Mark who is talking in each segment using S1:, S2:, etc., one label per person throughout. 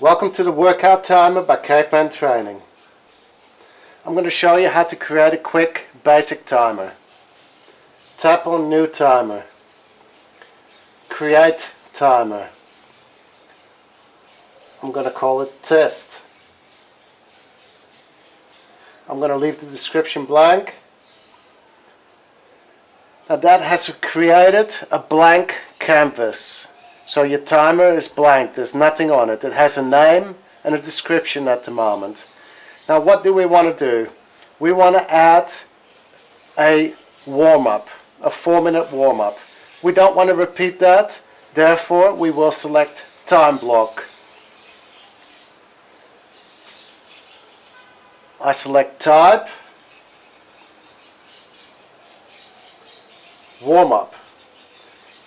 S1: Welcome to the Workout Timer by Caveman Training. I'm going to show you how to create a quick basic timer. Tap on New Timer. Create Timer. I'm going to call it Test. I'm going to leave the description blank. Now that has created a blank canvas. So your timer is blank, there's nothing on it. It has a name and a description at the moment. Now what do we want to do? We want to add a warm-up, a 4-minute warm-up. We don't want to repeat that, therefore we will select time block. I select type, warm-up.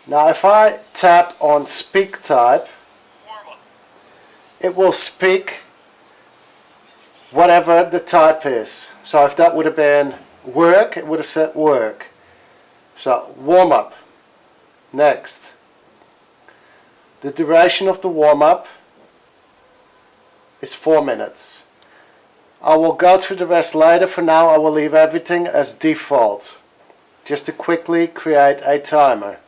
S1: Now if I tap on speak type, it will speak whatever the type is. So if that would have been work, it would have said work. So warm up. Next. The duration of the warm up is 4 minutes. I will go through the rest later. For now I will leave everything as default. Just to quickly create a timer.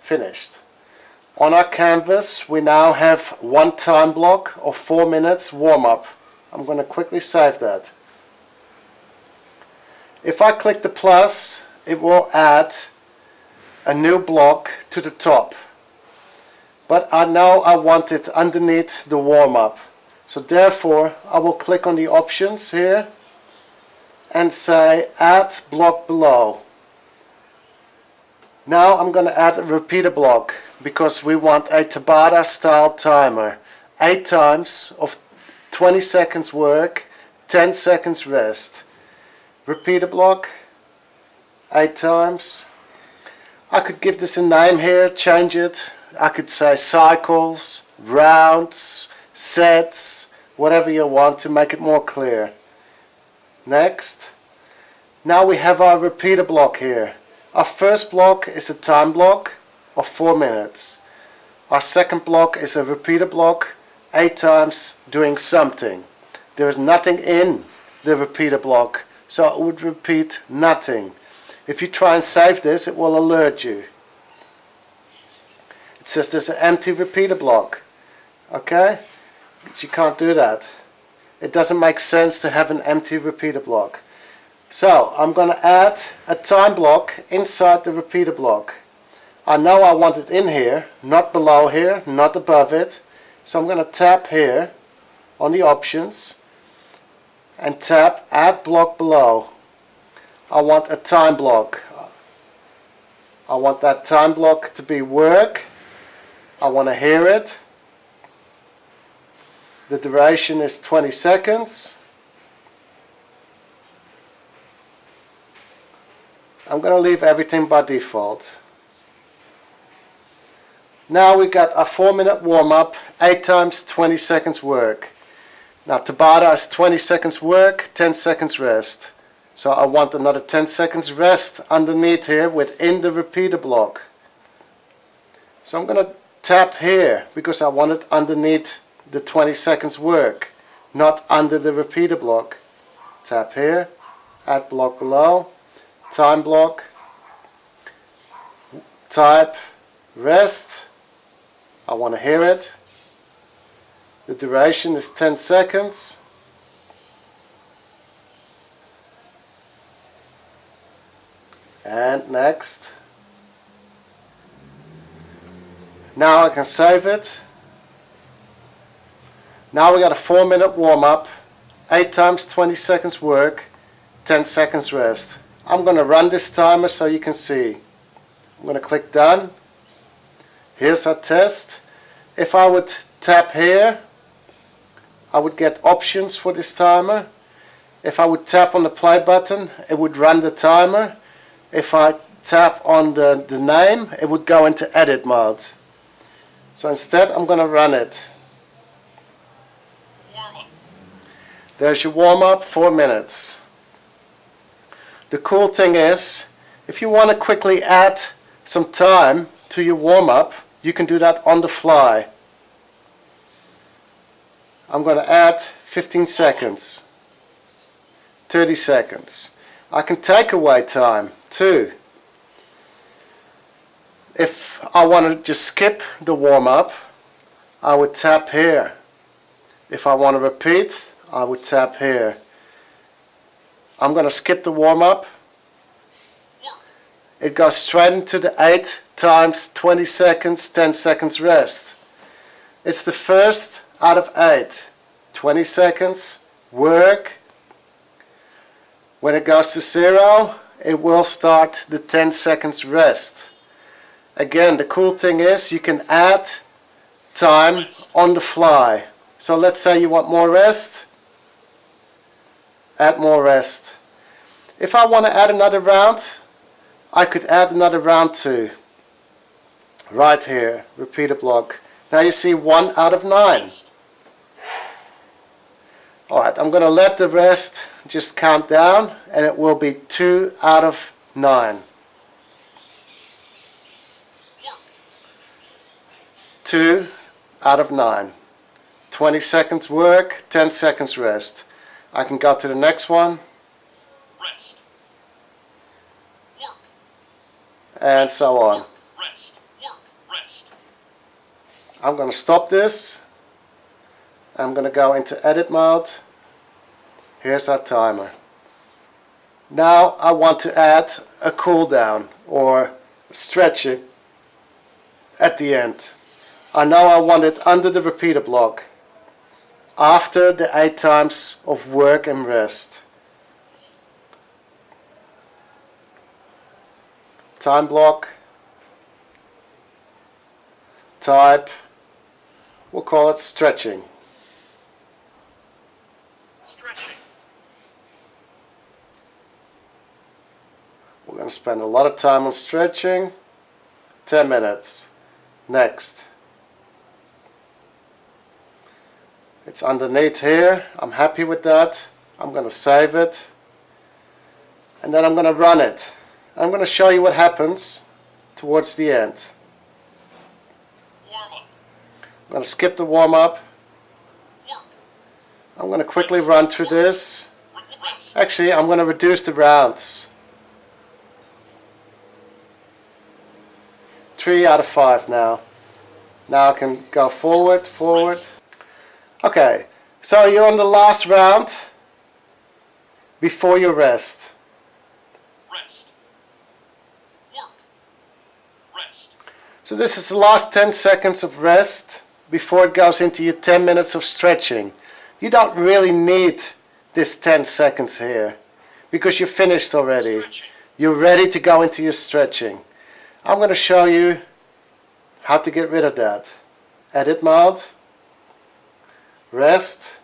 S1: Finished. On our canvas we now have one time block of 4 minutes warm-up. I'm going to quickly save that. If I click the plus, it will add a new block to the top. But I know I want it underneath the warm-up. So therefore I will click on the options here and say add block below. Now I'm going to add a repeater block because we want a Tabata style timer. 8 times of 20 seconds work, 10 seconds rest. Repeater block, 8 times. I could give this a name here, change it. I could say cycles, rounds, sets, whatever you want to make it more clear. Next. Now we have our repeater block here. Our first block is a time block of 4 minutes. Our second block is a repeater block, 8 times doing something. There is nothing in the repeater block, so it would repeat nothing. If you try and save this, it will alert you. It says there's an empty repeater block. Okay? But you can't do that. It doesn't make sense to have an empty repeater block. So I'm going to add a time block inside the repeater block. I know I want it in here, not below here, not above it. So I'm going to tap here on the options and tap add block below. I want a time block. I want that time block to be work. I want to hear it. The duration is 20 seconds. I'm going to leave everything by default. Now we got a 4-minute warm-up, 8 times 20 seconds work. Now Tabata is 20 seconds work, 10 seconds rest. So I want another 10 seconds rest underneath here within the repeater block. So I'm going to tap here because I want it underneath the 20 seconds work, not under the repeater block. Tap here, add block below. Time block, type, rest, I want to hear it. The duration is 10 seconds. And next. Now I can save it. Now we got a 4-minute warm-up, 8 times 20 seconds work, 10 seconds rest. I'm going to run this timer so you can see. I'm going to click done. Here's our test. If I would tap here, I would get options for this timer. If I would tap on the play button, it would run the timer. If I tap on the name, it would go into edit mode. So instead I'm going to run it. There's your warm-up, 4 minutes. The cool thing is, if you want to quickly add some time to your warm-up, you can do that on the fly. I'm going to add 15 seconds, 30 seconds. I can take away time too. If I want to just skip the warm-up, I would tap here. If I want to repeat, I would tap here. I'm going to skip the warm-up. It goes straight into the 8 times 20 seconds, 10 seconds rest. It's the first out of 8. 20 seconds, work. When it goes to 0, it will start the 10 seconds rest. Again, the cool thing is you can add time on the fly. So let's say you want more rest, add more rest. If I want to add another round, I could add another round too. Right here, repeater block. Now you see 1 out of 9. Alright, I'm going to let the rest just count down, and it will be 2 out of 9. 2 out of 9. 20 seconds work, 10 seconds rest. I can go to the next one.
S2: Rest. Work.
S1: And so on.
S2: Rest. Work. Rest.
S1: I'm going to stop this. I'm going to go into edit mode. Here's our timer. Now I want to add a cool down or stretching at the end. I know I want it under the repeater block, after the 8 times of work and rest. Time block, type, we'll call it stretching.
S2: Stretching.
S1: We're going to spend a lot of time on stretching. 10 minutes. Next. It's underneath here. I'm happy with that. I'm going to save it. And then I'm going to run it. I'm going to show you what happens towards the end.
S2: Warm up.
S1: I'm going to skip the warm-up.
S2: Work.
S1: I'm going to quickly run through this.
S2: Rest.
S1: Actually, I'm going to reduce the rounds. 3 out of 5 now. Now I can go forward, forward. Okay, so you're on the last round before you rest.
S2: Rest. Work. Rest.
S1: So this is the last 10 seconds of rest before it goes into your 10 minutes of stretching. You don't really need this 10 seconds here because you're finished already.
S2: Stretching.
S1: You're ready to go into your stretching. I'm going to show you how to get rid of that. Edit mode. Rest.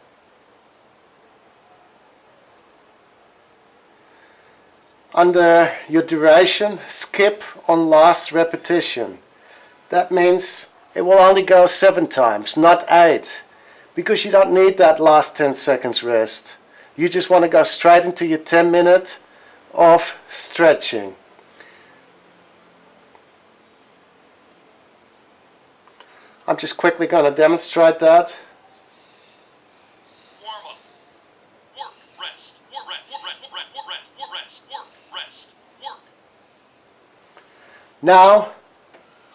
S1: Under your duration, skip on last repetition. That means it will only go 7 times, not 8. Because you don't need that last 10 seconds rest. You just want to go straight into your 10 minutes of stretching. I'm just quickly going to demonstrate that.
S2: Warm up. Work. Rest. Work. Rest. Work. Rest. Work.
S1: Now,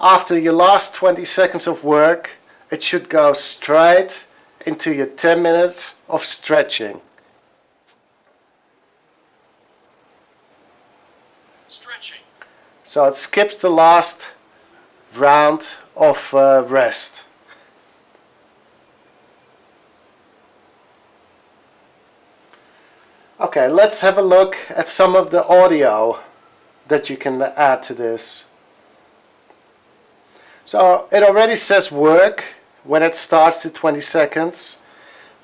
S1: after your last 20 seconds of work, it should go straight into your 10 minutes of stretching.
S2: Stretching.
S1: So it skips the last round of rest. Okay, let's have a look at some of the audio that you can add to this. So it already says work when it starts to 20 seconds,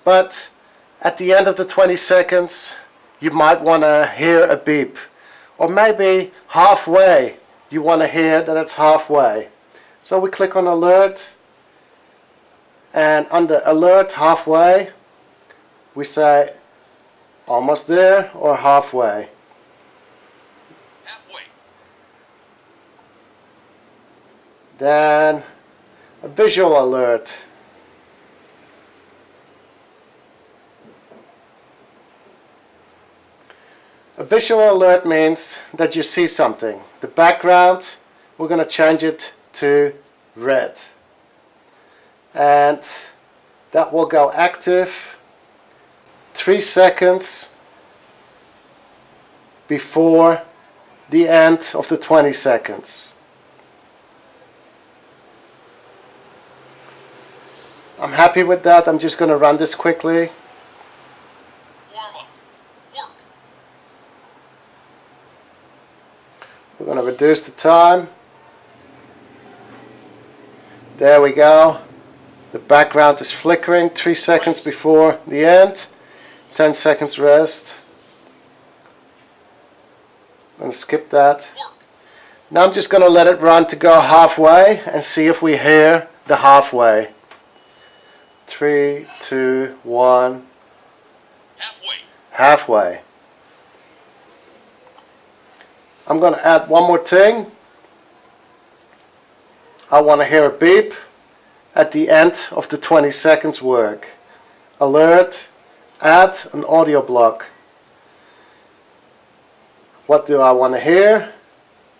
S1: but at the end of the 20 seconds you might want to hear a beep, or maybe halfway you want to hear that it's halfway. So we click on alert, and under alert halfway we say almost there or halfway.
S2: Halfway.
S1: Then a visual alert. A visual alert means that you see something. The background, we're going to change it to red. And that will go active 3 seconds before the end of the 20 seconds. I'm happy with that. I'm just going to run this quickly.
S2: Warm up. Work.
S1: We're going to reduce the time. There we go. The background is flickering 3 seconds before the end. 10 seconds rest. I'm going to skip that.
S2: Work.
S1: Now I'm just going to let it run to go halfway and see if we hear the halfway. 3, 2, 1.
S2: Halfway.
S1: Halfway. I'm going to add one more thing. I want to hear a beep at the end of the 20 seconds work. Alert, add an audio block. What do I want to hear?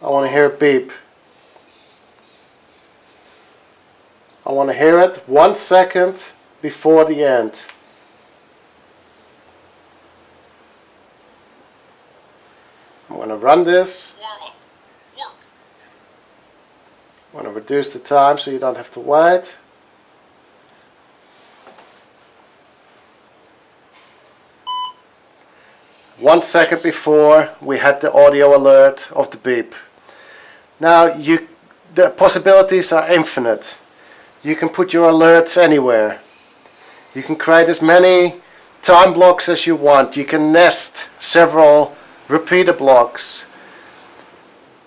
S1: I want to hear a beep. I want to hear it 1 second before the end. I'm going to run this.
S2: Warm up. Work.
S1: I'm going to reduce the time so you don't have to wait. One second before we had the audio alert of the beep. Now the possibilities are infinite. You can put your alerts anywhere. You can create as many time blocks as you want. You can nest several repeater blocks.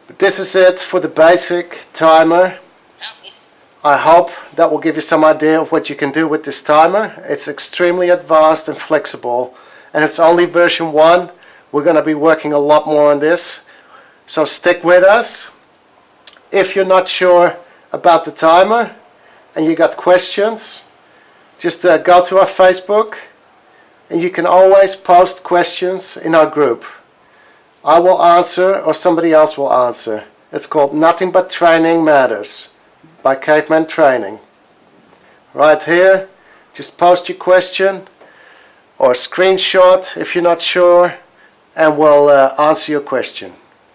S1: But this is it for the basic timer.
S2: Halfway.
S1: I hope that will give you some idea of what you can do with this timer. It's extremely advanced and flexible, and it's only version 1. We're going to be working a lot more on this, so stick with us. If you're not sure about the timer and you got questions, just go to our Facebook, and you can always post questions in our group. I will answer, or somebody else will answer. It's called Nothing But Training Matters by Caveman Training. Right here, just post your question or a screenshot if you're not sure, and we'll answer your question.